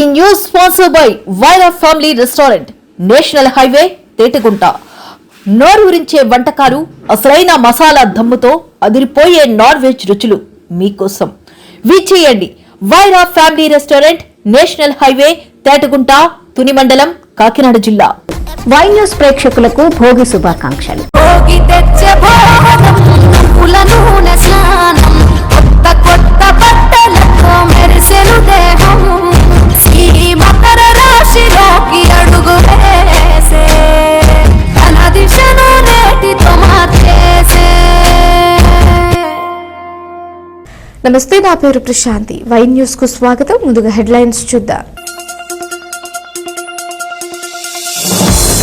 ఈ news sponsored by Wyra family restaurant, national highway, Tetagunta. నోరూరించే వంటకాలు, అసలైన మసాలా దమ్ముతో అదిరిపోయే నాన్ వెజ్ రుచులు మీకోసం. విచ్చేయండి Wyra family restaurant, national highway, Tetagunta, Tuni మండలం, కాకినాడ జిల్లా. వై న్యూస్ ప్రేక్షకులకు భోగి శుభాకాంక్షలు. నమస్తే, నా పేరు ప్రశాంతి. వై న్యూస్ కు స్వాగతం. ముందుగా హెడ్లైన్స్ చూద్దాం.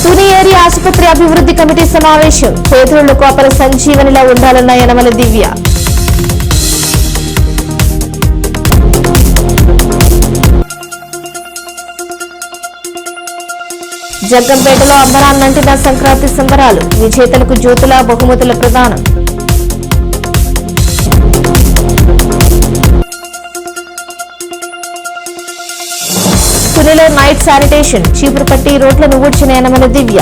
తుని ఏరియా ఆసుపత్రి అభివృద్ధి కమిటీ సమావేశం. పేదలకు అపర సంజీవనిలా ఉండాలన్న యనమల దివ్య. జగ్గంపేటలో అంబరాన్నంటిన సంక్రాంతి సంబరాలు. విజేతలకు జ్యోతుల, బహుమతుల ప్రదానం. తునిలో నైట్ శానిటేషన్. చీపురుపట్టి రోడ్లను ఊడ్చిన యనమల దివ్య.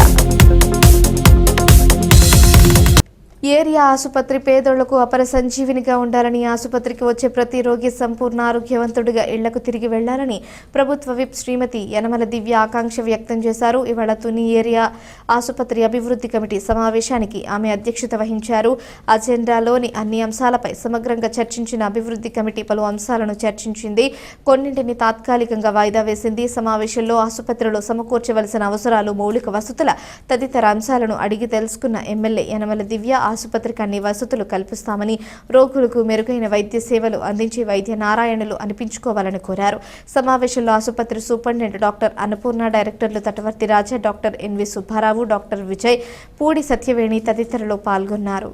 ఏరియా ఆసుపత్రి పేదోళ్లకు అపర సంజీవినిగా ఉండాలని, ఆసుపత్రికి వచ్చే ప్రతి రోగి సంపూర్ణ ఆరోగ్యవంతుడిగా ఇళ్లకు తిరిగి వెళ్లాలని ప్రభుత్వ విప్ శ్రీమతి యనమల దివ్య ఆకాంక్ష వ్యక్తం చేశారు. ఇవాళ తుని ఏరియా ఆసుపత్రి అభివృద్ధి కమిటీ సమావేశానికి ఆమె అధ్యక్షత వహించారు. అజెండాలోని అన్ని అంశాలపై సమగ్రంగా చర్చించిన అభివృద్ధి కమిటీ పలు అంశాలను చర్చించింది. కొన్నింటిని తాత్కాలికంగా వాయిదా వేసింది. సమావేశంలో ఆసుపత్రిలో సమకూర్చవలసిన అవసరాలు, మౌలిక వసతుల తదితర అంశాలను అడిగి తెలుసుకున్న ఎమ్మెల్యే యనమల దివ్య ఆసుపత్రికి అన్ని వసతులు కల్పిస్తామని, రోగులకు మెరుగైన వైద్య సేవలు అందించే వైద్య నారాయణులు అనిపించుకోవాలని కోరారు. సమావేశంలో ఆసుపత్రి సూపరింటెండెంట్ డాక్టర్ అన్నపూర్ణ, డైరెక్టర్లు Tatavarthi Raja, doctor NV Subbarao, doctor Vijay, Pudi Satyaveni తదితరులు పాల్గొన్నారు.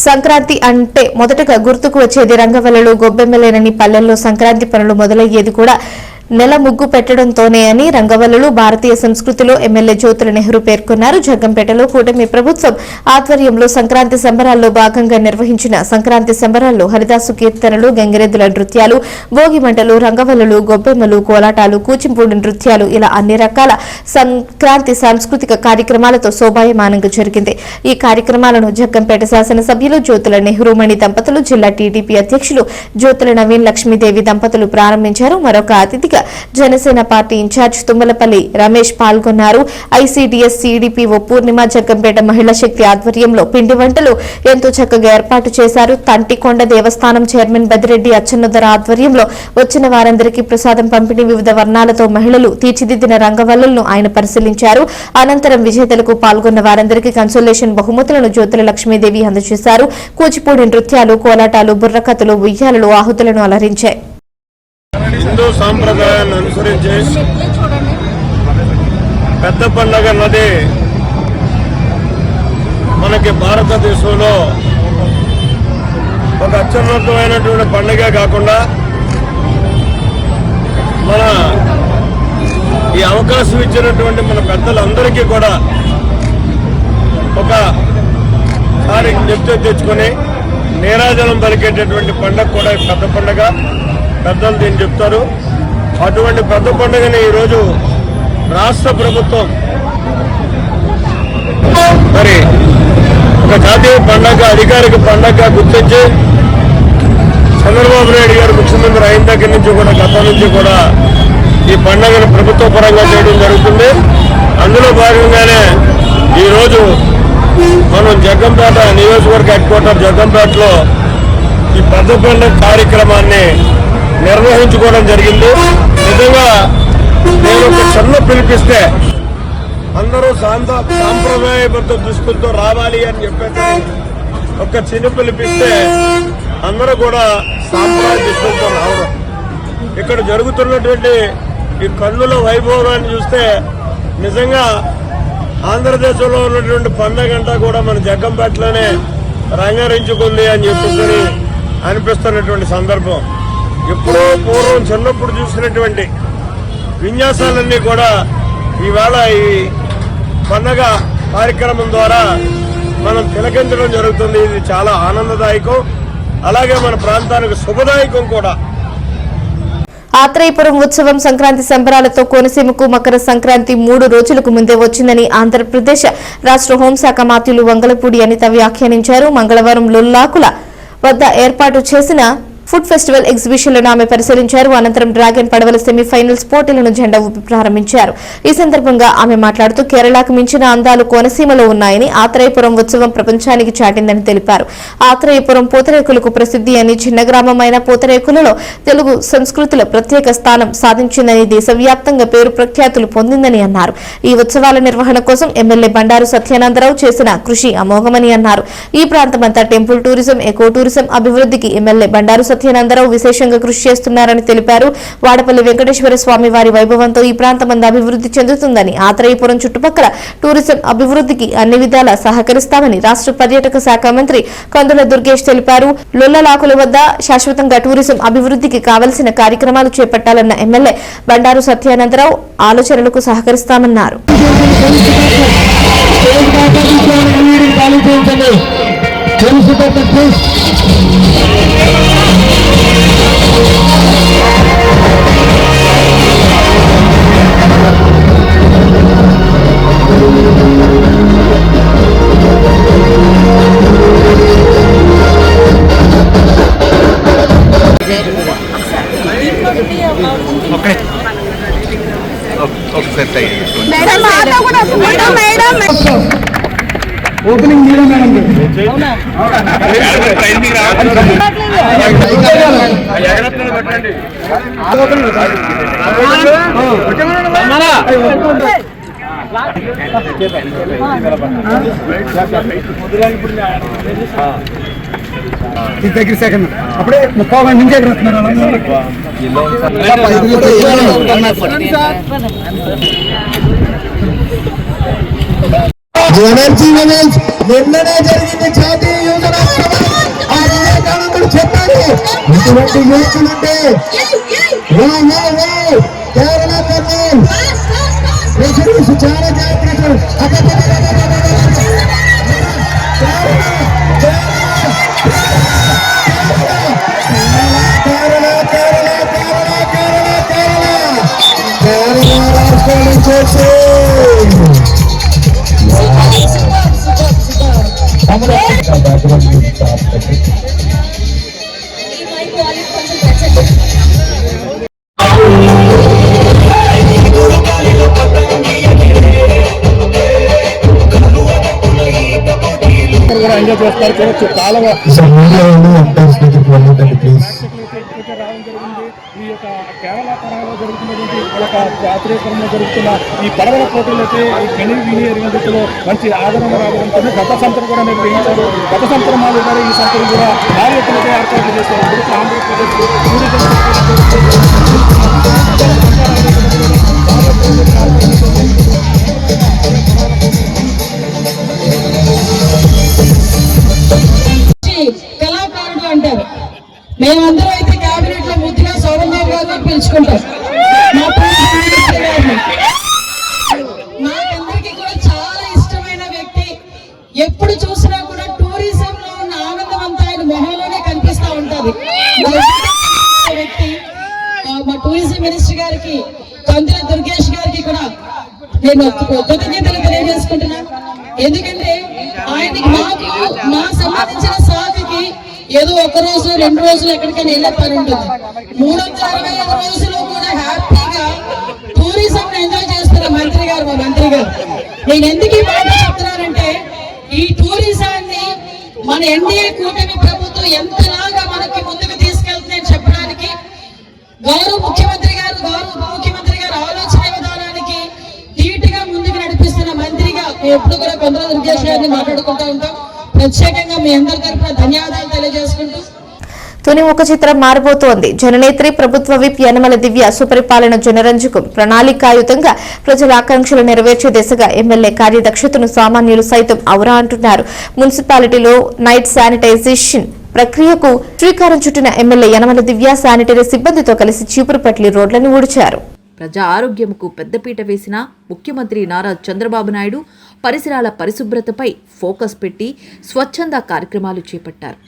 సంక్రాంతి అంటే మొదటగా గుర్తుకు వచ్చేది రంగవల్లులు, గొబ్బెమ్మలేనని, పల్లెల్లో సంక్రాంతి పనులు మొదలయ్యేది కూడా నెల ముగ్గు పెట్టడంతోనే అని రంగవల్లులు భారతీయ సంస్కృతిలో ఎమ్మెల్యే జ్యోతుల నెహ్రూ పేర్కొన్నారు. జగ్గంపేటలో కూటమి ప్రభుత్వం ఆధ్వర్యంలో సంక్రాంతి సంబరాల్లో భాగంగా నిర్వహించిన సంక్రాంతి సంబరాల్లో హరిదాసు కీర్తనలు, గంగిరెద్దుల నృత్యాలు, భోగి మంటలు, రంగవల్లులు, గొబ్బెమ్మలు, కోలాటాలు, కూచిపూడి నృత్యాలు ఇలా అన్ని రకాల సంక్రాంతి సాంస్కృతిక కార్యక్రమాలతో శోభాయమానంగా జరిగింది. ఈ కార్యక్రమాలను జగ్గంపేట శాసనసభ్యులు జ్యోతుల నెహ్రూ మణి దంపతులు, జిల్లా టీడీపీ అధ్యక్షులు జ్యోతుల నవీన్ లక్ష్మీదేవి దంపతులు ప్రారంభించారు. మరొక అతిథిగా జనసేన పార్టీ ఇన్ఛార్జ్ తుమ్మలపల్లి రమేష్ పాల్గొన్నారు. ఐసీడీఎస్ సిడిపిఓ పూర్ణిమ జగ్గంపేట మహిళా శక్తి ఆధ్వర్యంలో పిండి వంటలు ఎంతో చక్కగా ఏర్పాటు చేశారు. తంటికొండ దేవస్థానం చైర్మన్ బదిరెడ్డి అచ్చెన్నదర ఆధ్వర్యంలో వచ్చిన వారందరికీ ప్రసాదం పంపిణీ, వివిధ వర్ణాలతో మహిళలు తీర్చిదిద్దిన రంగవల్లులను ఆయన పరిశీలించారు. అనంతరం విజేతలకు పాల్గొన్న వారందరికీ కన్సోలేషన్ బహుమతులను జ్యోతుల లక్ష్మీదేవి అందజేశారు. కూచిపూడి నృత్యాలు, కోలాటాలు, బుర్రకథలు, ఉయ్యాలలు ఆహుతులను అలరించాయి. హిందూ సాంప్రదాయాన్ని అనుసరించి పెద్ద పండుగ అన్నది మనకి భారతదేశంలో ఒక అత్యున్నతమైనటువంటి పండుగ కాకుండా మన ఈ అవకాశం ఇచ్చినటువంటి మన పెద్దలందరికీ కూడా ఒకసారి జ్ఞప్తి తెచ్చుకొని నీరాజనం పలికేటటువంటి పండుగ కూడా పెద్ద పండుగ. పెద్దలు దీన్ని చెప్తారు. అటువంటి పెద్ద పండుగని ఈరోజు రాష్ట్ర ప్రభుత్వం మరి ఒక జాతీయ పండగ, అధికారిక పండగ గుర్తించి చంద్రబాబు నాయుడు గారు ముఖ్యమంత్రి అయిన దగ్గర నుంచి కూడా గతం నుంచి కూడా ఈ పండుగను ప్రభుత్వ పరంగా చేయడం జరుగుతుంది. అందులో భాగంగానే ఈరోజు మనం జగ్గంపేట నియోజకవర్గ హెడ్ క్వార్టర్ జగ్గంపేటలో ఈ పెద్ద పండుగ కార్యక్రమాన్ని నిర్వహించుకోవడం జరిగింది. నిజంగా నేను ఒక చిన్న పిలిపిస్తే అందరూ సాంప్రదాయబద్ధ దుస్తులతో రావాలి అని చెప్పేసి ఒక చిన్న పిలిపిస్తే అందరూ కూడా సాంప్రదాయ దుస్తులతో రావడం. ఇక్కడ జరుగుతున్నటువంటి ఈ కన్నుల వైభవాన్ని చూస్తే నిజంగా ఆంధ్రదేశంలో ఉన్నటువంటి పండగ అంతా కూడా మన జగ్గంపేటలోనే రంగరించుకుంది అని చెప్పేసి అనిపిస్తున్నటువంటి సందర్భం. ఎప్పుడో పూర్వం చిన్నప్పుడు చూసినటువంటి విన్యాసాలన్నీ కూడా ఈవేళ ఈ పండగ కార్యక్రమం ద్వారా మనం తిలకించడం జరుగుతుంది. ఇది చాలా ఆనందదాయకం, అలాగే మన ప్రాంతానికి శుభదాయకం కూడా. ఆత్రేయపురం ఉత్సవం సంక్రాంతి సంబరాలతో కోనసీమకు మకర సంక్రాంతి 3 రోజులకు ముందే వచ్చిందని ఆంధ్రప్రదేశ్ రాష్ట్ర హోంశాఖ మంత్రులు వంగలపూడి అనిత వ్యాఖ్యానించారు. మంగళవారం లొల్లాకుల వద్ద ఏర్పాటు చేసిన ఫుడ్ ఫెస్టివల్ ఎగ్జిబిషన్లను ఆమె పరిశీలించారు. అనంతరం డ్రాగన్ పడవల సెమీఫైనల్స్ పోటీలను జెండా ఊపి ప్రారంభించారు. ఈ సందర్భంగా ఆమె మాట్లాడుతూ కేరళకు మించిన అందాలు కోనసీమలో ఉన్నాయని, ఆత్రేయపురం ఉత్సవం ప్రపంచానికి చాటిందని తెలిపారు. ఆత్రేయపురం పూతరేకులకు ప్రసిద్ధి అని, చిన్న గ్రామమైన పూతరేకులలో తెలుగు సంస్కృతిలో ప్రత్యేక స్థానం సాధించిందని, దేశవ్యాప్తంగా పేరు ప్రఖ్యాతులు పొందిందని అన్నారు. ఈ ఉత్సవాల నిర్వహణ కోసం ఎమ్మెల్యే బండారు సత్యానందరావు చేసిన కృషి అమోఘమని అన్నారు. ఈ ప్రాంతమంతా టెంపుల్ టూరిజం, ఎకో టూరిజం అభివృద్ధికి ఎమ్మెల్యే బండారు సత్యానందరావు విశేషంగా కృషి చేస్తున్నారని తెలిపారు. వాడపల్లి వెంకటేశ్వర స్వామి వారి వైభవంతో ఈ ప్రాంతమంతా అభివృద్ధి చెందుతుందని, ఆత్రేయపురం చుట్టుపక్కల టూరిజం అభివృద్ధికి అన్ని విధాలా సహకరిస్తామని రాష్ట్ర పర్యాటక శాఖ మంత్రి కందుల దుర్గేష్ తెలిపారు. లొల్లలాకుల వద్ద శాశ్వతంగా టూరిజం అభివృద్ధికి కావలసిన కార్యక్రమాలు చేపట్టాలన్న ఎమ్మెల్యే బండారు సత్యానందరావు ఆలోచనలకు సహకరిస్తామన్నారు. ఓపెనింగ్ మీరే మేడం. దగ్గర సెకండ్ అప్పుడే 30 నుంచి ఎక్కడ వస్తున్నారు. నిన్ననే జరిగింది జాతీయ యువజన ఆ వివేకానందుడు చెప్పాడు, ఇటువంటి యువకులుంటే కేరళ చాలా జాగ్రత్త. రాష్ట్రం నుంచి ఎంజాయ్ చేస్తారు, చూడొచ్చు. చాలా ఈ యొక్క కేరళ తరహాలో జరుగుతున్నటువంటి ఆత్రేయపురంలో జరుగుతున్న ఈ పడవల పోటీలు అయితే ఈ కెనీ విని ఎరిగినలో మంచి ఆదరణ రావడంతో గత సంవత్సరం కూడా నిర్వహించారు. గత సంవత్సరం మాదిరిగా ఈ సంవత్సరం కూడా భారీ ఎత్తున ఏర్పాట్లు చేశారు. ఆంధ్రప్రదేశ్ టూరిజం కళాకారుడు అంటారు. మేమందరం అయితే కేబినెట్ లో ముద్దుగా సౌరంభం గారిని పిలుచుకుంటాం. నాకందరికీ కూడా చాలా ఇష్టమైన వ్యక్తి. ఎప్పుడు చూసినా కూడా టూరిజం లో ఉన్న ఆనందం అంతా ఆయన మొహంలోనే కనిపిస్తా ఉంటది. వ్యక్తి మినిస్టర్ గారికి, కందుల దుర్గేష్ గారికి కూడా నేను కృతజ్ఞతలు తెలియజేసుకుంటున్నా. ఎందుకంటే ఆయనకి మా సంబంధించిన శాఖకి ఏదో ఒక రోజు 2 రోజులు ఎక్కడికైనా వెళ్ళే పని ఉంటుంది. 365 రోజులు కూడా హ్యాపీగా టూరిజం ఎంజాయ్ చేస్తున్న మంత్రి గారు, మా మంత్రి గారు. నేను ఎందుకు ఈ మాట చెప్తున్నానంటే, ఈ టూరిజాన్ని మన ఎన్డీఏ కూటమి ప్రభుత్వం ఎంతలాగా మనకి ముందుకు తీసుకెళ్తుందని చెప్పడానికి గౌరవ ముఖ్యమంత్రి గారు, గౌరవ ఉప ముఖ్యమంత్రి గారు ఆలోచన విధానానికి ధీటుగా ముందుకు నడిపిస్తున్న మంత్రిగా ఎప్పుడు కూడా కొందరు దుర్గేష్ గారిని మాట్లాడుకుంటూ ఉంటాం. ప్రత్యేకంగా మీ అందరి తరఫున ధన్యవాదాలు తెలియజేసుకుంటూ తుని ముఖ చిత్రం మారబోతోంది. జననేత్రి ప్రభుత్వ విప్ యనమల దివ్య సుపరిపాలన జనరంజకం ప్రణాళికాయుతంగా ప్రజల ఆకాంక్షలు నెరవేర్చే దిశగా ఎమ్మెల్యే కార్యదక్షతను సామాన్యులు సైతం ఔరా అంటున్నారు. మున్సిపాలిటీలో నైట్ శానిటైజేషన్ ప్రక్రియకు శ్రీకారం చుట్టిన ఎమ్మెల్యే యనమల దివ్య శానిటరీ సిబ్బందితో కలిసి చీపురుపట్లి రోడ్లను ఊడ్చారు. ప్రజా ఆరోగ్యంకు పెద్దపీట వేసిన ముఖ్యమంత్రి నారా చంద్రబాబు నాయుడు పరిసరాల పరిశుభ్రతపై ఫోకస్ పెట్టి స్వచ్ఛంద కార్యక్రమాలు చేపట్టారు.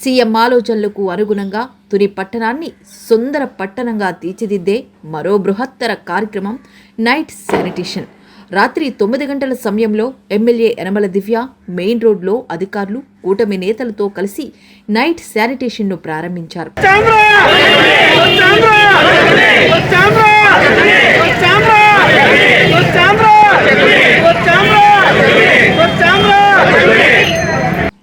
సీఎం ఆలోచనలకు అనుగుణంగా తుని పట్టణాన్ని సుందర పట్టణంగా తీర్చిదిద్దే మరో బృహత్తర కార్యక్రమం నైట్ శానిటేషన్. రాత్రి 9 గంటల సమయంలో ఎమ్మెల్యే యనమల దివ్య మెయిన్ రోడ్లో అధికారులు, కూటమి నేతలతో కలిసి నైట్ శానిటేషన్ను ప్రారంభించారు.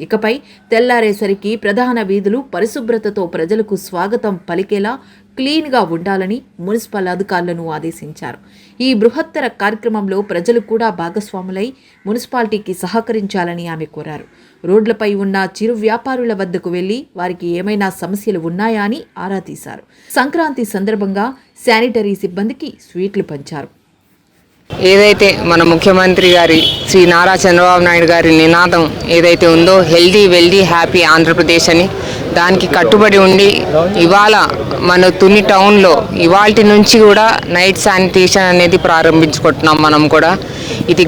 ఇకపై తెల్లారేసరికి ప్రధాన వీధులు పరిశుభ్రతతో ప్రజలకు స్వాగతం పలికేలా క్లీన్గా ఉండాలని మున్సిపల్ అధికారులను ఆదేశించారు. ఈ బృహత్తర కార్యక్రమంలో ప్రజలు కూడా భాగస్వాములై మున్సిపాలిటీకి సహకరించాలని ఆమె కోరారు. రోడ్లపై ఉన్న చిరు వ్యాపారుల వద్దకు వెళ్లి వారికి ఏమైనా సమస్యలు ఉన్నాయా అని ఆరా తీశారు. సంక్రాంతి సందర్భంగా శానిటరీ సిబ్బందికి స్వీట్లు పంచారు. ఏదైతే మన ముఖ్యమంత్రి గారి శ్రీ నారా చంద్రబాబు నాయుడు గారి నినాదం ఏదైతే ఉందో, హెల్దీ వెల్దీ హ్యాపీ ఆంధ్రప్రదేశ్ అని, దానికి కట్టుబడి ఉండి ఇవాళ మన తుని టౌన్లో ఇవాల్టి నుంచి కూడా నైట్ శానిటేషన్ అనేది ప్రారంభించుకుంటున్నాం. మనం కూడా ఇది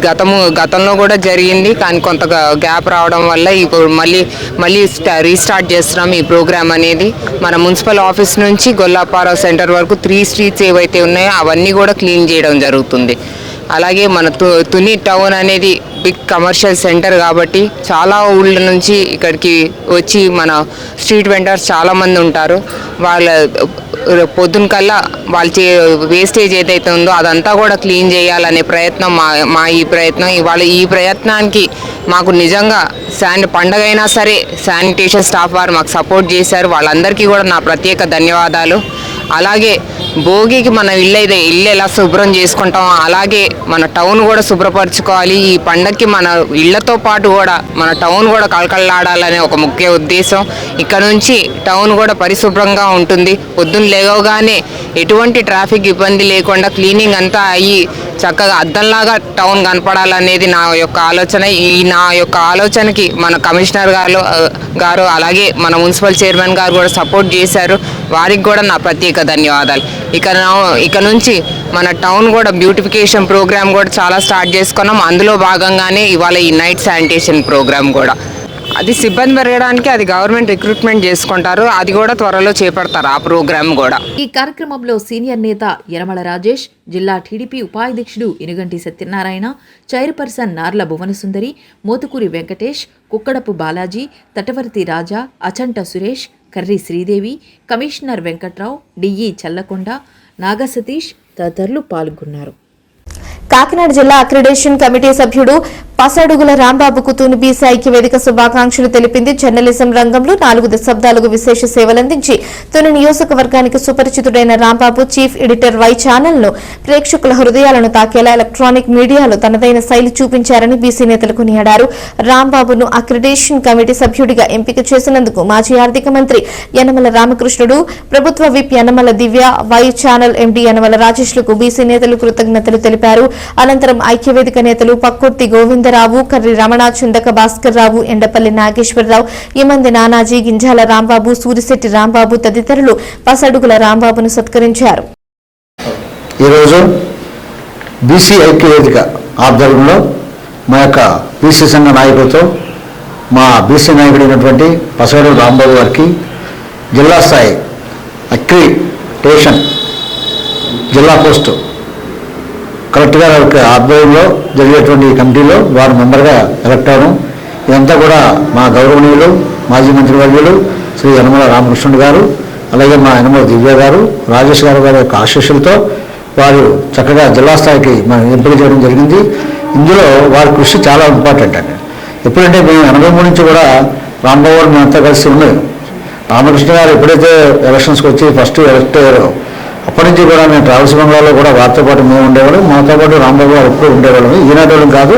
గతంలో కూడా జరిగింది, కానీ కొంత గ్యాప్ రావడం వల్ల ఇప్పుడు మళ్ళీ రీస్టార్ట్ చేస్తున్నాం ఈ ప్రోగ్రామ్ అనేది. మన మున్సిపల్ ఆఫీస్ నుంచి గొల్లాపారా సెంటర్ వరకు 3 స్ట్రీట్స్ ఏవైతే ఉన్నాయో అవన్నీ కూడా క్లీన్ చేయడం జరుగుతుంది. అలాగే మన తుని టౌన్ అనేది బిగ్ కమర్షియల్ సెంటర్ కాబట్టి చాలా ఊళ్ళ నుంచి ఇక్కడికి వచ్చి మన స్ట్రీట్ వెండర్స్ చాలామంది ఉంటారు. వాళ్ళ పొద్దున కల్లా వాళ్ళ వేస్టేజ్ ఏదైతే ఉందో అదంతా కూడా క్లీన్ చేయాలనే ప్రయత్నం మా ఈ ప్రయత్నం. ఇవాళ ఈ ప్రయత్నానికి మాకు నిజంగా పండగ అయినా సరే శానిటేషన్ స్టాఫ్ వారు మాకు సపోర్ట్ చేశారు. వాళ్ళందరికీ కూడా నా ప్రత్యేక ధన్యవాదాలు. అలాగే భోగికి మన ఇల్లు ఎలా శుభ్రం చేసుకుంటామో అలాగే మన టౌన్ కూడా శుభ్రపరచుకోవాలి. ఈ పండగకి మన ఇళ్లతో పాటు కూడా మన టౌన్ కూడా కళకళలాడాలనే ఒక ముఖ్య ఉద్దేశం. ఇక్కడ నుంచి టౌన్ కూడా పరిశుభ్రంగా ఉంటుంది. పొద్దున్న లేవగానే ఎటువంటి ట్రాఫిక్ ఇబ్బంది లేకుండా క్లీనింగ్ అంతా అయ్యి చక్కగా అద్దంలాగా టౌన్ కనపడాలనేది నా యొక్క ఆలోచన. నా యొక్క ఆలోచనకి మన కమిషనర్ గారు అలాగే మన మున్సిపల్ చైర్మన్ గారు కూడా సపోర్ట్ చేశారు. వారికి కూడా నా ప్రత్యేక ధన్యవాదాలు. ఇక నుంచి మన టౌన్ కూడా బ్యూటిఫికేషన్ ప్రోగ్రామ్ కూడా చాలా స్టార్ట్ చేసుకున్నాం. అందులో భాగంగానే ఇవాళ ఈ నైట్ శానిటేషన్ ప్రోగ్రామ్ కూడా అది సిబ్బంది పెరగడానికి అది గవర్నమెంట్ రిక్రూట్మెంట్ చేసుకుంటారు. అది కూడా త్వరలో చేపడతారు ఆ ప్రోగ్రామ్ కూడా. ఈ కార్యక్రమంలో సీనియర్ నేత యనమల రాజేష్, జిల్లా టీడీపీ ఉపాధ్యక్షుడు ఇనుగంటి సత్యనారాయణ, చైర్పర్సన్ నార్ల భువనసుందరి, మోతుకూరి వెంకటేష్, కుక్కడపు బాలాజీ, తటవర్తి రాజా, అచంట సురేష్, కర్రి శ్రీదేవి, కమిషనర్ వెంకట్రావు, డిఈ చల్లకొండ, నాగసతీష్ తదితరులు పాల్గొన్నారు. కాకినాడ జిల్లా అక్రిడేషన్ కమిటీ సభ్యుడు పసడుగుల రాంబాబుకు తుని బీసీ ఐక్యవేదిక శుభాకాంక్షలు తెలిపింది. జర్నలిజం రంగంలో 4 దశాబ్దాలకు విశేష సేవలందించి తుని నియోజకవర్గానికి సుపరిచితుడైన Rambabu chief editor Y channel ను ప్రేక్షకుల హృదయాలను తాకేలా ఎలక్ట్రానిక్ మీడియాలో తనదైన శైలి చూపించారని బీసీ నేతలు కొనియాడారు. రాంబాబును అక్రిడేషన్ కమిటీ సభ్యుడిగా ఎంపిక చేసినందుకు మాజీ ఆర్థిక మంత్రి యనమల రామకృష్ణుడు, ప్రభుత్వ whip Yanamala Divya, Y channel MD Yanamala రాజేష్లకు బీసీ నేతలు కృతజ్ఞతలు తెలిపారు. అనంతరం ఐక్యవేదిక నేతలు పక్కుర్తి గోవిందరావు, కర్రి రమణ, చుందక భాస్కర్ రావు, ఎండపల్లి నాగేశ్వరరావు, ఇమంది నానాజీ, గింజాల రాంబాబు, సూరిశెట్టి రాంబాబు తదితరులు పసడుగుల రాంబాబును సత్కరించారు. ఈరోజు బీసీ ఐక్యవేదిక ఆధ్వర్యంలో మా యొక్క బీసీ సంఘ నాయకులతో మా బీసీ నాయకుడైనటువంటి పసడుగుల రాంబాబు గారికి జిల్లా స్థాయి అక్రిడేషన్ జిల్లా పోస్టు కలెక్టర్ గారి యొక్క ఆధ్వర్యంలో జరిగేటువంటి ఈ కమిటీలో వారు మెంబర్గా ఎలక్ట్ అవ్వడం, ఇదంతా కూడా మా గౌరవనీయులు మాజీ మంత్రివర్యులు శ్రీ యనమల రామకృష్ణుడు గారు, అలాగే మా యనమల దివ్య గారు, రాజేష్ గారు గారి యొక్క ఆశీస్సులతో వారు చక్కగా జిల్లా స్థాయికి మనం ఎంపిక చేయడం జరిగింది. ఇందులో వారి కృషి చాలా ఇంపార్టెంట్ అండి. ఎప్పుడంటే మేము 83 నుంచి కూడా రాంబాబు గారు మేమంతా కలిసి ఉండేది. రామకృష్ణ గారు ఎప్పుడైతే ఎలక్షన్స్కి వచ్చి ఫస్ట్ ఎలక్ట్ అయ్యారో అప్పటి నుంచి కూడా మేము ట్రావెల్స్ బంగ్లాలో కూడా వారితో పాటు మేము ఉండేవాళ్ళం, మాతో పాటు రాంబాబు గారు ఎప్పుడు ఉండేవాళ్ళం. ఈనాటి వాళ్ళం కాదు,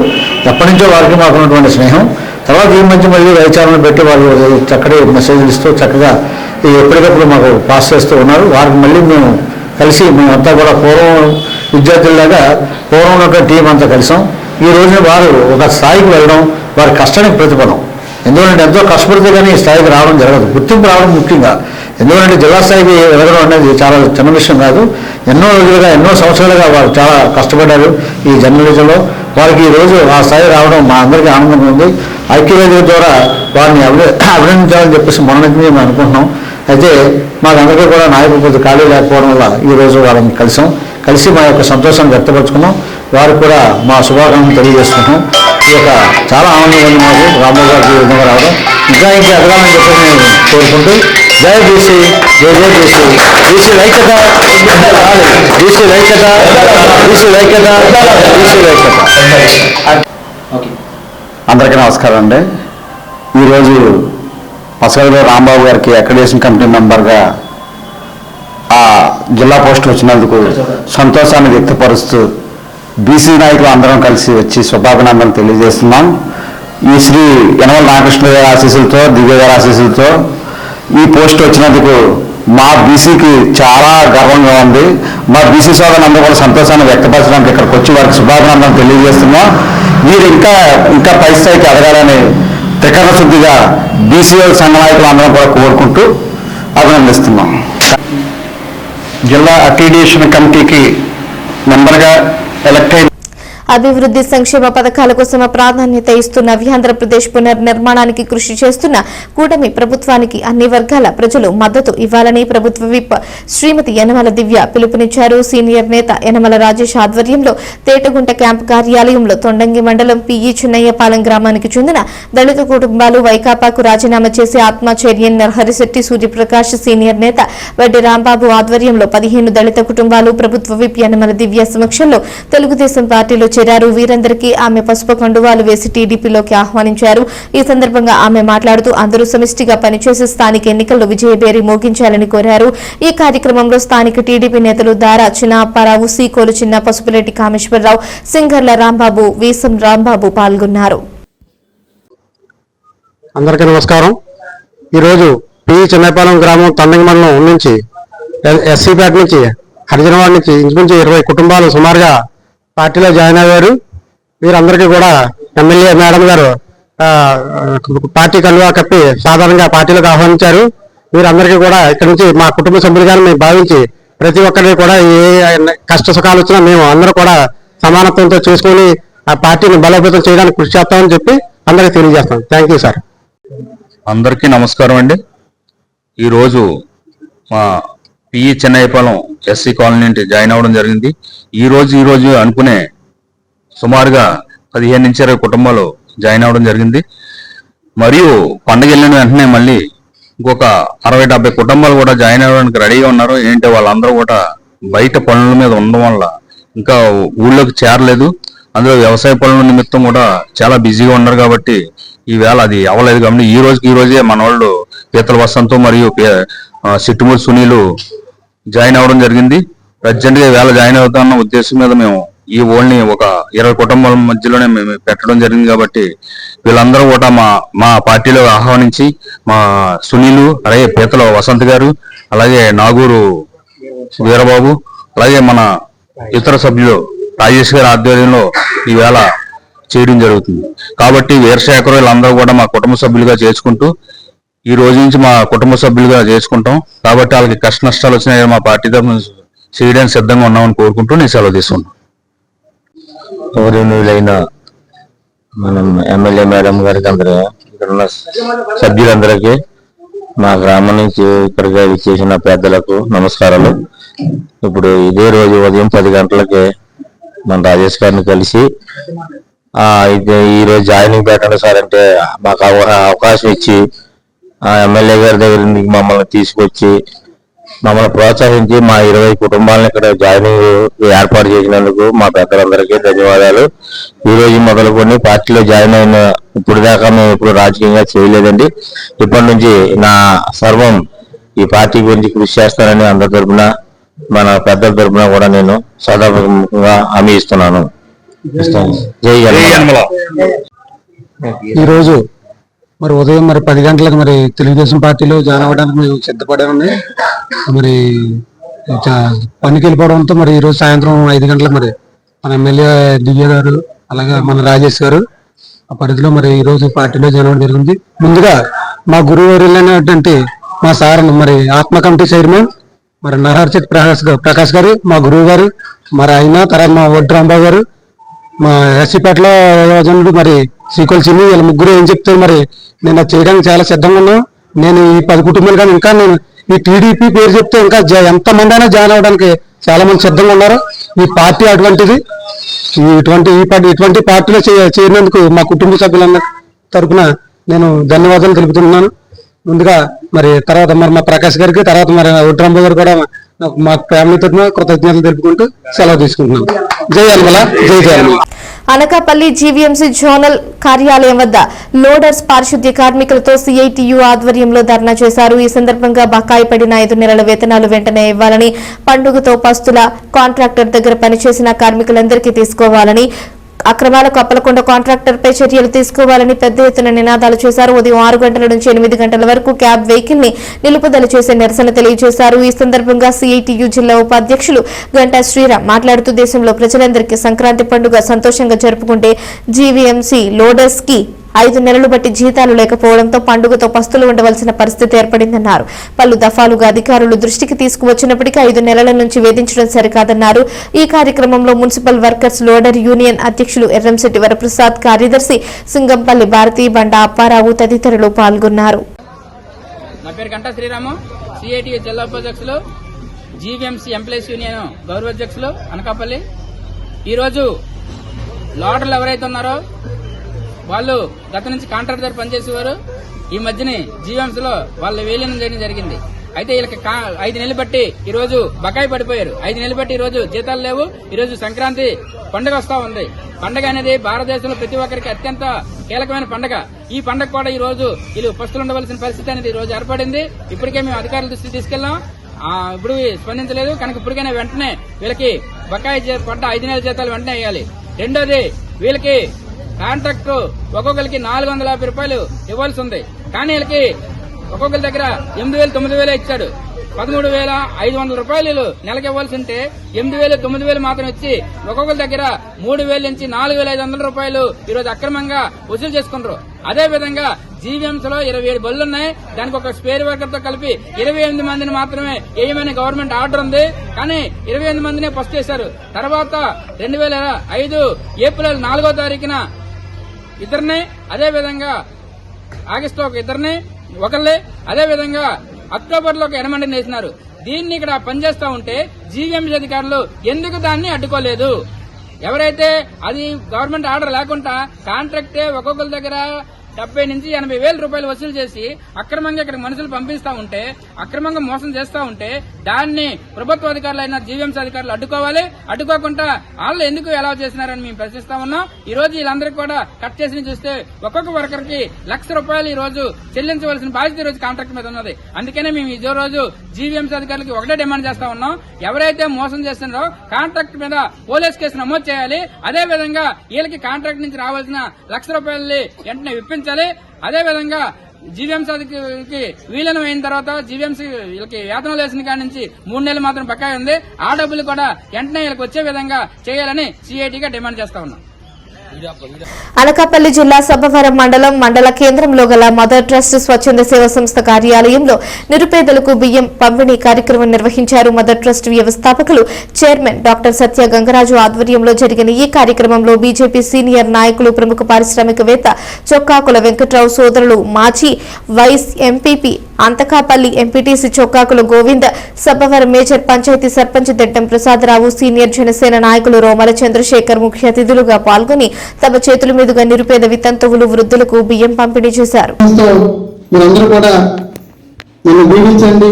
ఎప్పటి నుంచో వారికి మాకు ఉన్నటువంటి స్నేహం. తర్వాత ఈ మధ్య మళ్ళీ వైచారణ పెట్టి వాళ్ళు చక్కటి మెసేజ్లు ఇస్తూ చక్కగా ఎప్పటికప్పుడు మాకు పాస్ చేస్తూ ఉన్నారు. వారికి మళ్ళీ మేము కలిసి మేమంతా కూడా పూర్వం విద్యార్థుల్లాగా పూర్వం ఉన్నటువంటి టీం అంతా కలిసాం. ఈ రోజున వారు ఒక స్థాయికి వెళ్ళడం వారి కష్టానికి ప్రతిఫలం. ఎందుకంటే ఎంతో కష్టపడితే కానీ ఈ స్థాయికి రావడం జరగదు, గుర్తింపు రావడం ముఖ్యంగా. ఎందుకంటే జిల్లా స్థాయికి ఎదగడం అనేది చాలా చిన్న విషయం కాదు. ఎన్నో రోజులుగా ఎన్నో సంవత్సరాలుగా వారు చాలా కష్టపడ్డారు ఈ జర్నలిజంలో. వారికి ఈరోజు ఆ స్థాయి రావడం మా అందరికీ ఆనందంగా ఉంది. ఐక్యవేదిక ద్వారా వారిని అభినందించాలని చెప్పేసి మొన్న నుంచి మేము అనుకుంటున్నాం. అయితే మాకందరికీ కూడా నాయకులు ఖాళీ లేకపోవడం వల్ల ఈరోజు వాళ్ళని కలిసి మా యొక్క సంతోషాన్ని వ్యక్తపరుచుకున్నాం. వారికి కూడా మా శుభాకాంక్షలు తెలియజేసుకుంటాం. ఈ యొక్క చాలా ఆనందంగా ఉంది మాకు రాంబాబు గారికి ఈ విధంగా రావడం. ఇంకా ఎదగాలని చెప్పి నేను కోరుకుంటూ జై బీసీ, జై జై బీసీ, బీసీ ఐక్యత, బీసీ ఐక్యత, బీసీ ఐక్యత, బీసీ ఐక్యత. అందరికీ నమస్కారం అండి. ఈరోజు పసగలో రాంబాబు గారికి అక్రిడేషన్ కమిటీ మెంబర్గా ఆ జిల్లా పోస్టు వచ్చినందుకు సంతోషాన్ని వ్యక్తపరుస్తూ బీసీ నాయకులు అందరం కలిసి వచ్చి శుభాభినందనలు తెలియజేస్తున్నాం. ఈ శ్రీ యనమల రామకృష్ణ గారి ఆశీస్సులతో, దివ్య గారి ఆశీస్సులతో ఈ పోస్ట్ వచ్చినందుకు మా బీసీకి చాలా గర్వంగా ఉంది. మా బీసీ సోదరులందరూ కూడా సంతోషాన్ని వ్యక్తపరచడానికి ఇక్కడికి వచ్చి వారికి శుభాభినందనలు తెలియజేస్తున్నాం. మీరు ఇంకా పై స్థాయికి ఎదగాలని త్రికరణ శుద్ధిగా బీసీ సంఘ నాయకులు అందరం కూడా కోరుకుంటూ అభినందిస్తున్నాం. జిల్లా అక్రిడేషన్ కమిటీకి మెంబర్గా ఎలక్ట్ అయిన అభివృద్ధి సంక్షేమ పథకాల కోసం ప్రాధాన్యత ఇస్తున్న ఆంధ్రప్రదేశ్ పునర్నిర్మాణానికి కృషి చేస్తున్న కూటమి ప్రభుత్వానికి అన్ని వర్గాల ప్రజలు మద్దతు ఇవ్వాలని ప్రభుత్వ విప్ శ్రీమతి యనమల దివ్య పిలుపునిచ్చారు. సీనియర్ నేత యనమల రాజేష్ ఆధ్వర్యంలో తేటగుంట క్యాంపు కార్యాలయంలో తొండంగి మండలం పిఈ చిన్నయ్యపాలెం గ్రామానికి చెందిన దళిత కుటుంబాలు వైకాపాకు రాజీనామా చేసి ఆత్మచర్యన్ నరహరిశెట్టి సూర్యప్రకాష్ సీనియర్ నేత వడ్డి రాంబాబు ఆధ్వర్యంలో 15 దళిత కుటుంబాలు ప్రభుత్వ విప్ యనమల దివ్య సమక్షంలో తెలుగుదేశం పార్టీలో చేరారు. వీరందరికీ ఆమె పసుపు కండువాలు వేసి టీడీపీలోకి ఆహ్వానించారు. ఈ సందర్భంగా ఆమె మాట్లాడుతూ అందరూ సమిష్టిగా పనిచేసి స్థానిక ఎన్నికల్లో విజయబేరి మోగించాలని కోరారు. ఈ కార్యక్రమంలో స్థానిక టీడీపీ నేతలు దారా చిన్న అప్పారావు, సీకోలు చిన్న, పసుపులెట్టి కామేశ్వరరావు, సింగర్ల రాంబాబు, వీసం రాంబాబు పాల్గొన్నారు. అందరికీ నమస్కారం. ఈరోజు పి చిన్నపాలెం గ్రామం తొండంగి మండలం నుంచి ఎస్సీపేట నుంచి హరిజనవాడ నుంచి ఇంచుమించు 20 కుటుంబాలు సుమారుగా పార్టీలో జాయిన్ అయ్యారు. వీరందరికీ కూడా ఎమ్మెల్యే మేడం గారు పార్టీ కండువా కప్పి సాధారణంగా పార్టీలకు ఆహ్వానించారు. వీరందరికీ కూడా ఇక్కడ నుంచి మా కుటుంబ సభ్యులుగా మేము భావించి ప్రతి ఒక్కరికి కూడా ఏ కష్ట సుఖాలు వచ్చినా మేము అందరూ కూడా సమానత్వంతో చూసుకొని ఆ పార్టీని బలోపేతం చేయడానికి కృషి చేస్తామని చెప్పి అందరికీ తెలియజేస్తాం. Thank you sir. అందరికీ నమస్కారం అండి. ఈరోజు మా పిఈ చెన్నైపాలెం ఎస్సీ కాలనీ నుండి జాయిన్ అవ్వడం జరిగింది. ఈ రోజు అనుకునే సుమారుగా 15 నుంచి 20 కుటుంబాలు జాయిన్ అవ్వడం జరిగింది. మరియు పండుగ వెళ్ళిన వెంటనే మళ్ళీ ఇంకొక 60-70 కుటుంబాలు కూడా జాయిన్ అవ్వడానికి రెడీగా ఉన్నారు. ఏంటంటే వాళ్ళందరూ కూడా బయట పనుల మీద ఉండడం వల్ల ఇంకా ఊళ్ళోకి చేరలేదు. అందులో వ్యవసాయ పనుల నిమిత్తం కూడా చాలా బిజీగా ఉన్నారు కాబట్టి ఈవేళ అది అవ్వలేదు. కాబట్టి ఈ రోజే మన వాళ్ళు పీతల వసంతం మరియు సిట్టుమూరి సునీలు జాయిన్ అవ్వడం జరిగింది. అర్జెంట్గా వేళ జాయిన్ అవుతామన్న ఉద్దేశం మీద మేము ఈ ఓల్ని ఒక 20 కుటుంబాల మధ్యలోనే మేము పెట్టడం జరిగింది. కాబట్టి వీళ్ళందరూ కూడా మా పార్టీలో ఆహ్వానించి మా సునీలు, అలాగే పీతల వసంత్ గారు, అలాగే నాగూరు వీరబాబు, అలాగే మన ఇతర సభ్యులు రాజేష్ గారి ఆధ్వర్యంలో ఈవేళ చేయడం జరుగుతుంది. కాబట్టి వీరశేఖర్ వీళ్ళందరూ కూడా మా కుటుంబ సభ్యులుగా చేసుకుంటూ ఈ రోజు నుంచి మా కుటుంబ సభ్యులుగా చేసుకుంటాం. కాబట్టి వాళ్ళకి కష్ట నష్టాలు వచ్చినాయి మా పార్టీ తరఫున చేయడానికి సిద్ధంగా ఉన్నామని కోరుకుంటూ నేను సెలవు తీసుకున్నాను. గౌరవనీయులైన మనం ఎమ్మెల్యే మేడం గారికి అందరూ ఇక్కడ ఉన్న సభ్యులందరికీ మా గ్రామం నుంచి ఇక్కడికి చేసిన పెద్దలకు నమస్కారాలు. ఇప్పుడు ఇదే రోజు ఉదయం 10 గంటలకి మన రాజేష్ గారిని కలిసి అయితే ఈ రోజు జాయినింగ్ పెట్టండి సార్ అంటే మాకు అవకాశం ఇచ్చి ఎమ్మెల్యే గారి దగ్గర మమ్మల్ని తీసుకొచ్చి మమ్మల్ని ప్రోత్సహించి మా 20 కుటుంబాలను ఇక్కడ జాయినింగ్ ఏర్పాటు చేసినందుకు మా పెద్దలందరికీ ధన్యవాదాలు. ఈ రోజు మొదలుకొని పార్టీలో జాయిన్ అయిన ఇప్పుడు దాకా మేము ఎప్పుడు రాజకీయంగా చేయలేదండి. ఇప్పటి నుంచి నా సర్వం ఈ పార్టీ గురించి కృషి చేస్తానని అందరి తరఫున మన పెద్దల తరఫున కూడా నేను సదాముఖంగా హామీ ఇస్తున్నాను. జై యనమల. ఈరోజు మరి ఉదయం మరి 10 గంటలకు మరి తెలుగుదేశం పార్టీలో జాయిన్ అవ్వడానికి మేము సిద్ధపడామని మరి పనికి వెళ్ళిపోవడంతో మరి ఈరోజు సాయంత్రం 5 గంటలకు మరి మన ఎమ్మెల్యే దివ్య గారు అలాగే మన రాజేష్ గారు ఆ పరిధిలో మరి ఈరోజు పార్టీలో జాయిన్ అవ్వడం జరిగింది. ముందుగా మా గురువు మా సార్ మరి ఆత్మ కమిటీ చైర్మన్ మరి నరహర్షిత్ ప్రకాష్ గారు మా గురువు గారు, మరి ఆయన తర్వాత మా వడ్డు రాంబాబు గారు, మా ఎస్సీపేటలో జనుడు మరి శ్రీకొల్ చిన్ని, వీళ్ళ ముగ్గురు ఏం చెప్తే మరి నేను అది చేయడానికి చాలా సిద్ధంగా ఉన్నాను. నేను ఈ 10 కుటుంబాలు కానీ ఇంకా నేను ఈ టీడీపీ పేరు చెప్తే ఇంకా ఎంత మంది అయినా జాయిన్ అవ్వడానికి చాలా మంది సిద్ధంగా ఉన్నారు. ఈ పార్టీ అటువంటిది. ఇటువంటి పార్టీలో చేరినందుకు మా కుటుంబ సభ్యులందరి తరఫున నేను ధన్యవాదాలు తెలుపుతున్నాను. ముందుగా మరి తర్వాత మరి మా ప్రకాష్ గారికి, తర్వాత మరి ఉట్రాంబ గారు కూడా మా ఫ్యామిలీ తరఫున కృతజ్ఞతలు తెలుపుకుంటూ సెలవు తీసుకుంటున్నాం. జై యనమల, జై యనమల. అనకాపల్లి జీవీఎంసీ జోనల్ కార్యాలయం వద్ద లోడర్స్ పారిశుద్ధ్య కార్మికులతో సిఐటియు ఆధ్వర్యంలో ధర్నా చేశారు. ఈ సందర్భంగా బకాయి పడిన 5 నెలల వేతనాలు వెంటనే ఇవ్వాలని, పండుగతో పస్తుల కాంట్రాక్టర్ దగ్గర పనిచేసిన కార్మికులందరికీ తీసుకోవాలని, అక్రమాలకు అప్పలకొండ కాంట్రాక్టర్పై చర్యలు తీసుకోవాలని పెద్ద ఎత్తున నినాదాలు చేశారు. ఉదయం 6 గంటల నుంచి 8 గంటల వరకు క్యాబ్ వెహికల్ ని నిలుపుదల చేసే నిరసన తెలియజేశారు. ఈ సందర్భంగా సిఐటియు జిల్లా ఉపాధ్యక్షులు గంటా శ్రీరామ్ మాట్లాడుతూ దేశంలో ప్రజలందరికీ సంక్రాంతి పండుగ సంతోషంగా జరుపుకుంటే జీవీఎంసీ లోడర్స్ కి 5 నెలలు బట్టి జీతాలు లేకపోవడంతో పండుగతో పస్తులు ఉండవలసిన పరిస్థితి ఏర్పడిందన్నారు. పలు దఫాలుగా అధికారులు దృష్టికి తీసుకువచ్చినప్పటికీ 5 నెలల నుంచి వేధించడం సరికాదన్నారు. ఈ కార్యక్రమంలో మున్సిపల్ వర్కర్స్ లోడర్ యూనియన్ అధ్యక్షులు ఎర్రంశెట్టి వరప్రసాద్, కార్యదర్శి సింగంపల్లి భారతీ, బండా అప్పారావు తదితరులు పాల్గొన్నారు. నా పేరు గంటా శ్రీరాము, సిఐటియు జిల్లా ఉపాధ్యక్షులు, జీవీఎంసీ ఎంప్లాయీస్ యూనియన్ గౌరవాధ్యక్షులు అనకాపల్లి. ఈరోజు లోడర్లు ఎవరైతే ఉన్నారో వాళ్ళు గత నుంచి కాంట్రాక్ట్ దగ్గర పనిచేసేవారు. ఈ మధ్యనే జీవీఎంసీలో వాళ్ళు విలీనం చేయడం జరిగింది. అయితే వీళ్ళకి 5 నెలలు బట్టి ఈ రోజు బకాయి పడిపోయారు. 5 నెలలు బట్టి ఈ రోజు జీతాలు లేవు. ఈ రోజు సంక్రాంతి పండుగ వస్తా ఉంది. పండుగ అనేది భారతదేశంలో ప్రతి ఒక్కరికి అత్యంత కీలకమైన పండుగ. ఈ పండుగ కూడా ఈ రోజు వీళ్ళు పస్తులు ఉండవలసిన పరిస్థితి అనేది ఈ రోజు ఏర్పడింది. ఇప్పటికే మేము అధికారుల దృష్టికి తీసుకెళ్లాం. ఇప్పుడు స్పందించలేదు కనుక ఇప్పటికైనా వెంటనే వీళ్ళకి బకాయి పడ్డ 5 నెలల జీతాలు వెంటనే వేయాలి. రెండోది, వీళ్ళకి కాంట్రాక్ట్ ఒక్కొక్కరికి 450 రూపాయలు ఇవ్వాల్సి ఉంది. కానీ వీళ్ళకి ఒక్కొక్కరి దగ్గర 8,000, 9,000 ఇచ్చాడు. 13,500 రూపాయలు నెలకు ఇవ్వాల్సి ఉంటే 8,000, 9,000 మాత్రం ఇచ్చి ఒక్కొక్కరి దగ్గర 3,000 నుంచి 4,500 రూపాయలు ఈరోజు అక్రమంగా వసూలు చేసుకున్నారు. అదే విధంగా జీవీఎంసీలో 27 బళ్ళున్నాయి. దానికి ఒక స్పేర్ వర్కర్ తో కలిపి 28 మందిని మాత్రమే ఏమని గవర్నమెంట్ ఆర్డర్ ఉంది. కానీ 28 మందినే ఫస్ట్ చేశారు. తర్వాత 2005 ఏప్రిల్ 4వ తారీఖున ఇద్దరిని, అదేవిధంగా ఆగస్టు లో ఒకళ్ళే, అదేవిధంగా అక్టోబర్ లో 8 మందిని వేసినారు. దీన్ని ఇక్కడ పనిచేస్తా ఉంటే జీవీఎంసీ అధికారులు ఎందుకు దాన్ని అడ్డుకోలేదు? ఎవరైతే అది గవర్నమెంట్ ఆర్డర్ లేకుండా కాంట్రాక్టే ఒక్కొక్కరి దగ్గర 70 నుంచి 80,000 రూపాయలు వసూలు చేసి అక్రమంగా ఇక్కడ మనుషులు పంపిస్తా ఉంటే, అక్రమంగా మోసం చేస్తా ఉంటే దాన్ని ప్రభుత్వ అధికారులు అయిన జీవీఎంసీ అధికారులు అడ్డుకోవాలి. అడ్డుకోకుండా వాళ్ళు ఎందుకు ఎలా చేసినారని మేము ప్రశ్నిస్తా ఉన్నాం. ఈ రోజు వీళ్ళందరికీ కూడా కట్ చేసి చూస్తే ఒక్కొక్క వర్కర్ కి ₹1,00,000 ఈ రోజు చెల్లించవలసిన బాధ్యత ఈ రోజు కాంట్రాక్ట్ మీద ఉన్నది. అందుకనే మేము ఇదే రోజు జీవీఎంసీ అధికారులకి ఒకటే డిమాండ్ చేస్తా ఉన్నాం. ఎవరైతే మోసం చేస్తున్నారో కాంట్రాక్ట్ మీద పోలీస్ కేసు నమోదు చేయాలి. అదే విధంగా వీళ్ళకి కాంట్రాక్ట్ నుంచి రావాల్సిన ₹1,00,000 వెంటనే విప్పించాలి. అదేవిధంగా జీవీఎంసీకి విలీనం అయిన తర్వాత జీవీఎంసీ వీళ్ళకి వేతనాలు వేసిన కాడి నుంచి 3 నెలలు మాత్రం బకాయి ఉంది. ఆ డబ్బులు కూడా వెంటనే వీళ్ళకి వచ్చే విధంగా చేయాలని సిఐటిగా డిమాండ్ చేస్తా ఉన్నాం. అనకాపల్లి జిల్లా సబ్బవరం మండల కేంద్రంలో గల మదర్ ట్రస్ట్ స్వచ్ఛంద సేవా సంస్థ కార్యాలయంలో నిరుపేదలకు బియ్యం పంపిణీ కార్యక్రమం నిర్వహించారు. మదర్ ట్రస్ట్ వ్యవస్థాపకులు చైర్మన్ డాక్టర్ సత్య గంగరాజు ఆధ్వర్యంలో జరిగిన ఈ కార్యక్రమంలో బీజేపీ సీనియర్ నాయకులు, ప్రముఖ పారిశ్రామికవేత్త చొక్కాకుల వెంకట్రావు సోదరులు, మాజీ vice MPP Anthakapalli MPTC Chokkakula Govind, Sabbavaram major panchayat sarpanch Dettam Prasadarao, senior Janasena నాయకులు రోమల చంద్రశేఖర్ ముఖ్య అతిథులుగా పాల్గొని తమ చేతుల మీదుగా నిరుపేద వితంతువులు, వృద్ధులకు బియ్యం పంపిణీ చేశారు. మీరందరూ కూడా నన్ను దీవించండి.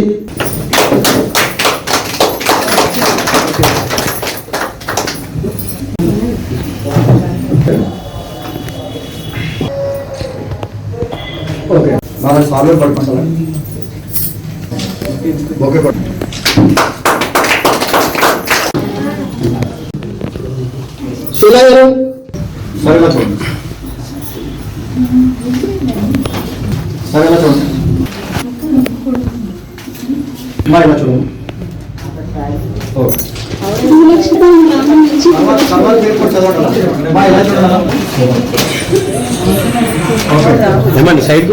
ఏమండి సైడ్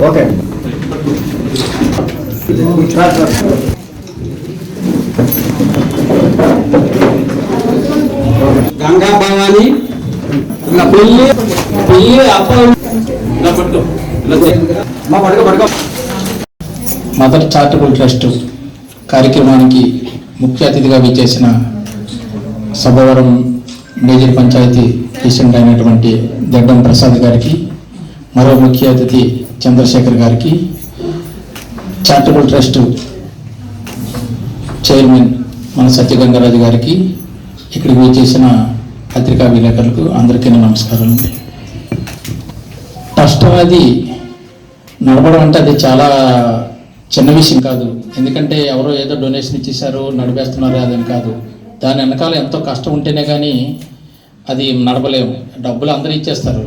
ఓకే గంగా భవాని పెళ్లి మదర్ చారిటబుల్ ట్రస్ట్ కార్యక్రమానికి ముఖ్య అతిథిగా విచ్చేసిన సబ్బవరం మేజర్ పంచాయతీ ప్రెసిడెంట్ అయినటువంటి దెడ్డం ప్రసాద్ గారికి, మరో ముఖ్య అతిథి చంద్రశేఖర్ గారికి, చారిటబుల్ ట్రస్ట్ చైర్మన్ మన సత్యగంగరాజు గారికి, ఇక్కడికి విచ్చేసిన పత్రికా విలేకరులకు అందరికీ నమస్కారం. ట్రస్ట్ అనేది నడపడం అంటే అది చాలా చిన్న విషయం కాదు. ఎందుకంటే ఎవరో ఏదో డొనేషన్ ఇచ్చేసారు నడిపేస్తున్నారు అదని కాదు. దాని వెనకాల ఎంతో కష్టం ఉంటేనే కానీ అది నడపలేము. డబ్బులు అందరూ ఇచ్చేస్తారు,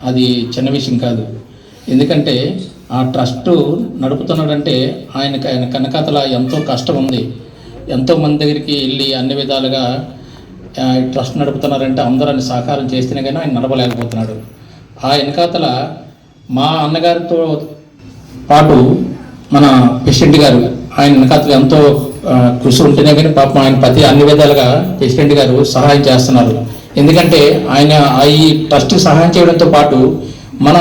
అది చిన్న విషయం కాదు. ఎందుకంటే ఆ ట్రస్ట్ నడుపుతున్నాడంటే ఆయన వెనకాతల ఎంతో కష్టం ఉంది. ఎంతోమంది దగ్గరికి వెళ్ళి అన్ని విధాలుగా ట్రస్ట్ నడుపుతున్నారంటే అందరూ అన్ని సహకారం చేస్తేనే కానీ ఆయన నడపలేకపోతున్నాడు. ఆ వెనకాతల మా అన్నగారితో పాటు మన ప్రెసిడెంట్ గారు ఆయన వెనకాతల ఎంతో కృషి ఉంటేనే కానీ పాపం ఆయన ప్రతి అన్ని విధాలుగా ప్రెసిడెంట్ గారు సహాయం చేస్తున్నారు. ఎందుకంటే ఆయన ఈ ట్రస్ట్కి సహాయం చేయడంతో పాటు మన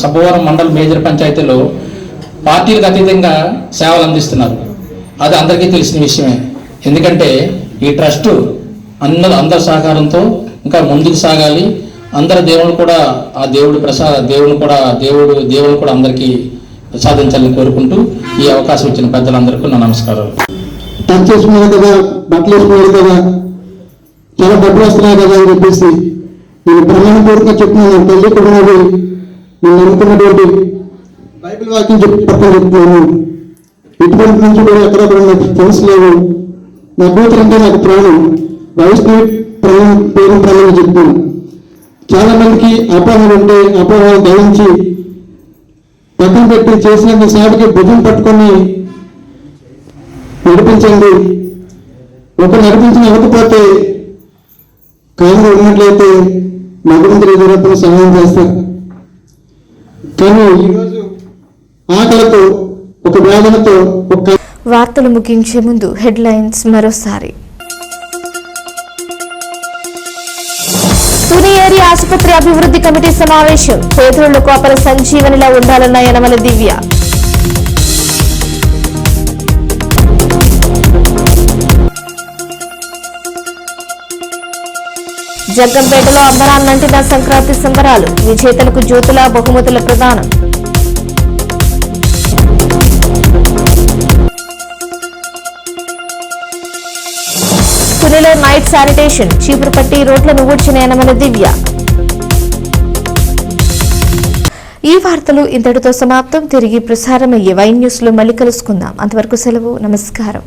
సబ్బవరం మండల మేజర్ పంచాయతీలో పార్టీలకు అతీతంగా సేవలు అందిస్తున్నారు. అది అందరికీ తెలిసిన విషయమే. ఎందుకంటే ఈ ట్రస్ట్ అందరి సహకారంతో ఇంకా ముందుకు సాగాలి. అందరి దేవుళ్ళు కూడా ఆ దేవుడు కూడా అందరికీ ప్రసాదించాలని కోరుకుంటూ ఈ అవకాశం ఇచ్చిన పెద్దలందరికీ నా నమస్కారాలు. టచ్ చేసుకున్నారు కదా, బట్టలు వేసుకున్నారు కదా, చాలా డబ్బులు వస్తున్నాయి కదా అని చెప్పేసి నేను బ్రహ్మాండపూర్వకంగా చెప్తున్నాను. తల్లి కూడా నేను నమ్ముకున్నటువంటి బైబిల్ వాక్యం పక్కన చెప్తున్నాను. ఇటువంటి నుంచి కూడా ఎక్కడ కూడా నాకు ఫ్రెండ్స్ లేవు. నా కూతురు అంటే నాకు ప్రాణం. వైష్ణవి పేరు ప్రాణం చెప్తాను. చాలా మందికి అపోహలు ఉంటే అపోహలు దయించి పక్కన పెట్టి చేసినంత సాటికి భుజం పట్టుకొని నడిపించండి. ఒక నడిపించిన ఇవ్వకపోతే కాలంలో ఉన్నట్లయితే భగవంతుడి ఎదురప్పుడు సహాయం చేస్తారు. కానీ ఈరోజు ఆకలితో ఒక వేదనతో వార్తలు ముగించే ముందు హెడ్లైన్స్ మరోసారి. తుని ఏరియా ఆసుపత్రి అభివృద్ధి కమిటీ సమావేశం. పేదలకు అపర సంజీవనిలా ఉండాలన్న యనమల దివ్య. జగ్గంపేటలో అంబరాన్నంటిన సంక్రాంతి సంబరాలు. విజేతలకు జ్యోతుల బహుమతుల ప్రదానం. తునిలో నైట్ శానిటేషన్. చీపురుపట్టి రోడ్లను ఊడ్చిన యనమల దివ్య. ఈ వార్తలు ఇంతటితో సమాప్తం. తిరిగి ప్రసారమయ్యే వై న్యూస్ లో మళ్ళీ కలుసుకుందాం. అంతవరకు సెలవు. నమస్కారం.